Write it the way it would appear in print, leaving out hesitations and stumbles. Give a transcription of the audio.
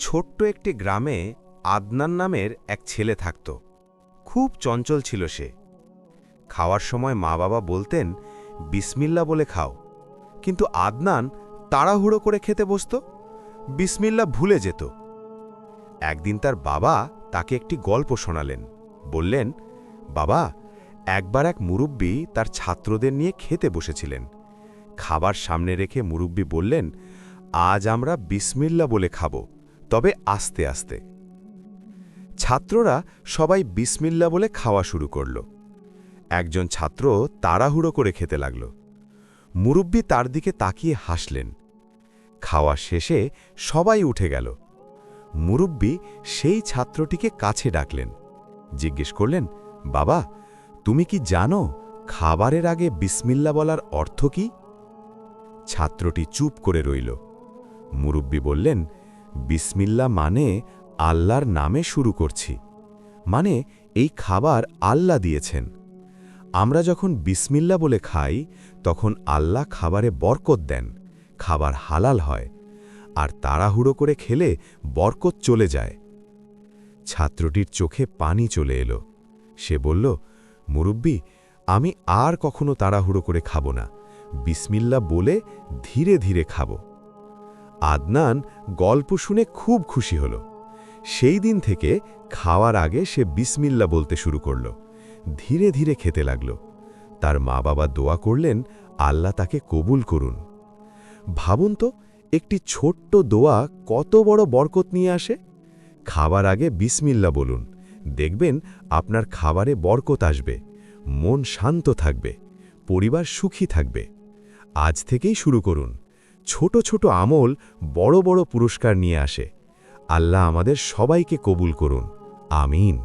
ছোট্ট একটি গ্রামে আদনান নামের এক ছেলে থাকত। খুব চঞ্চল ছিল সে। খাওয়ার সময় মা বাবা বলতেন, বিসমিল্লা বলে খাও, কিন্তু আদনান তাড়াহুড়ো করে খেতে বসত, বিসমিল্লা ভুলে যেত। একদিন তার বাবা তাকে একটি গল্প শোনালেন। বললেন, বাবা, একবার এক মুরুব্বি তার ছাত্রদের নিয়ে খেতে বসেছিলেন। খাবার সামনে রেখে মুরুব্বি বললেন, আজ আমরা বিসমিল্লা বলে খাব, তবে আস্তে আস্তে। ছাত্ররা সবাই বিসমিল্লা বলে খাওয়া শুরু করল। একজন ছাত্র তাড়াহুড়ো করে খেতে লাগল। মুরুব্বি তার দিকে তাকিয়ে হাসলেন। খাওয়া শেষে সবাই উঠে গেল। মুরুব্বি সেই ছাত্রটিকে কাছে ডাকলেন। জিজ্ঞেস করলেন, বাবা, তুমি কি জানো খাবারের আগে বিসমিল্লা বলার অর্থ কি? ছাত্রটি চুপ করে রইল। মুরুব্বি বললেন, বিসমিল্লা মানে আল্লাহর নামে শুরু করছি, মানে এই খাবার আল্লাহ দিয়েছেন। আমরা যখন বিসমিল্লা বলে খাই তখন আল্লাহ খাবারে বরকত দেন, খাবার হালাল হয়, আর তাড়াহুড়ো করে খেলে বরকত চলে যায়। ছাত্রটির চোখে পানি চলে এলো। সে বলল, মুরুব্বি, আমি আর কখনো তাড়াহুড়ো করে খাব না, বিসমিল্লা বলে ধীরে ধীরে খাব। আদনান গল্প শুনে খুব খুশি হল। সেই দিন থেকে খাওয়ার আগে সে বিসমিল্লা বলতে শুরু করল। ধীরে ধীরে খেতে লাগল। তার মা বাবা দোয়া করলেন, আল্লাহ তাকে কবুল করুন। ভাবুন তো, একটি ছোট্ট দোয়া কত বড় বরকত নিয়ে আসে। খাবার আগে বিসমিল্লা বলুন, দেখবেন আপনার খাবারে বরকত আসবে, মন শান্ত থাকবে, পরিবার সুখী থাকবে। আজ থেকেই শুরু করুন। ছোট ছোট আমল বড় বড় পুরস্কার নিয়ে আসে। আল্লাহ আমাদের সবাইকে কবুল করুন। আমিন।